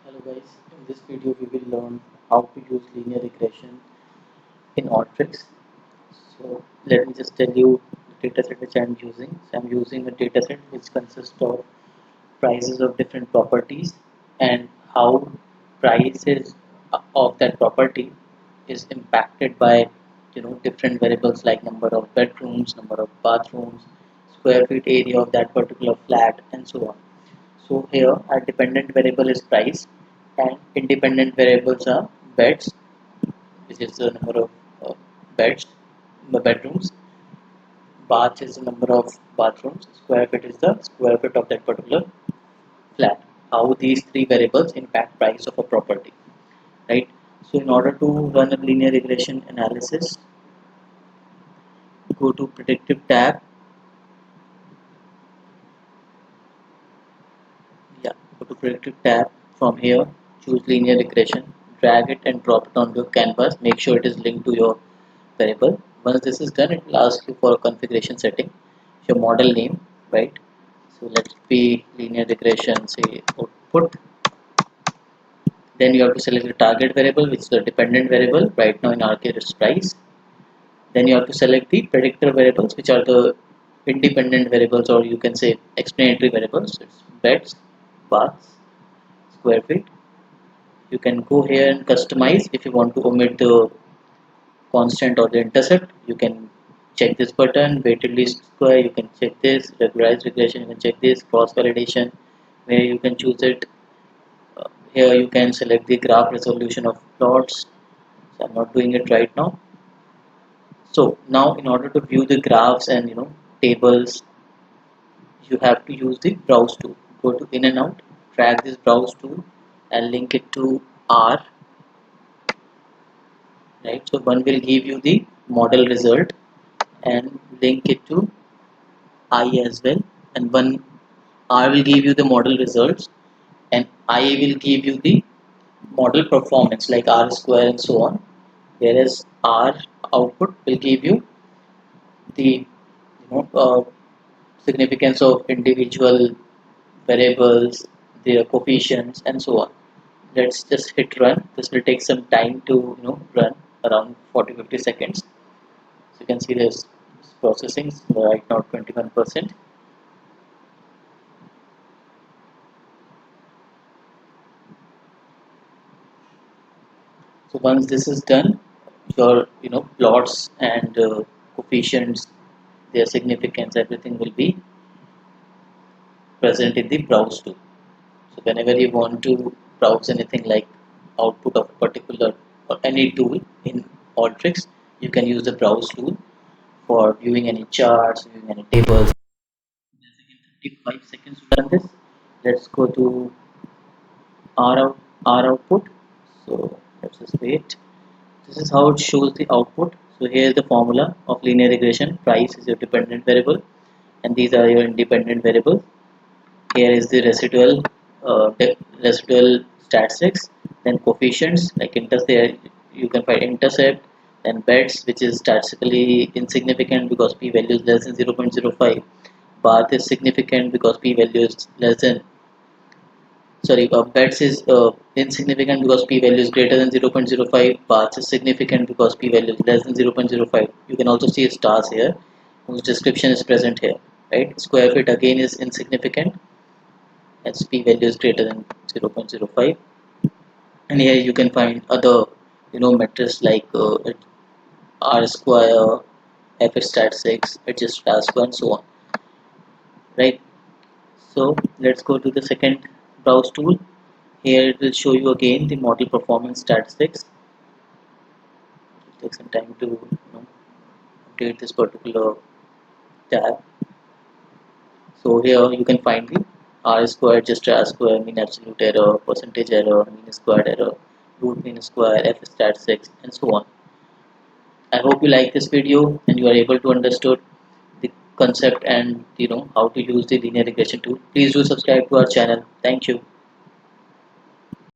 Hello guys, in this video we will learn how to use linear regression in Alteryx. So let me just tell you the dataset which I am using. So I am using a dataset which consists of prices of different properties and how prices of that property is impacted by different variables like number of bedrooms, number of bathrooms, square feet area of that particular flat, and so on. So here our dependent variable is price and independent variables are beds, which is the number of beds, the bedrooms, bath is the number of bathrooms, square feet is the square feet of that particular flat. How these three variables impact price of a property, right? So in order to run a linear regression analysis, go to predictive tab. Yeah, go to predictive tab. From here, choose linear regression, drag it and drop it on your canvas. Make sure it is linked to your variable. Once this is done, it will ask you for a configuration setting, your model name, right? So let's be linear regression, say output. Then you have to select the target variable, which is the dependent variable. Right now in our case it's price. Then you have to select the predictor variables, which are the independent variables, or you can say explanatory variables. It's beds, baths, square feet. You can go here and customize. If you want to omit the constant or the intercept, you can check this button. Weighted least square, you can check this. Regularized regression, you can check this. Cross validation, where you can choose it. Here you can select the graph resolution of plots. So I'm not doing it right now. So now in order to view the graphs and tables, you have to use the browse tool. Go to in and out, drag this browse tool and link it to R, right? So one will give you the model result and link it to I as well, and one R will give you the model results and I will give you the model performance like R square and so on, whereas R output will give you the significance of individual variables, their coefficients, and so on. Let's just hit run. This will take some time to run, around 40-50 seconds. So you can see this processing right now 21%. So once this is done, your plots and coefficients, their significance, everything will be present in the browse tool. So whenever you want to browse anything like output of a particular or any tool in Alteryx, you can use the browse tool for viewing any charts, viewing any tables. Just again 55 seconds to run this. Let's go to R output. So let's just wait. This is how it shows the output. So here is the formula of linear regression. Price is your dependent variable, and these are your independent variables. Here is the residual statistics, then coefficients like intercept. You can find intercept, then bets, which is statistically insignificant because p-value is less than 0.05. Bath is significant because p-value is less than, sorry, bets is insignificant because p-value is greater than 0.05. Bath is significant because p-value is less than 0.05. You can also see stars here whose description is present here, right? Square feet again is insignificant as p-value is greater than 0.05. And here you can find other metrics like r square, f stat 6, adjust star square, and so on, right? So let's go to the second browse tool. Here it will show you again the model performance statistics. It will take some time to update this particular tab. So here you can find the R square, just R square, mean absolute error, percentage error, mean squared error, root mean square, f stat 6, and so on. I hope you like this video and you are able to understood the concept and how to use the linear regression tool. Please do subscribe to our channel. Thank you.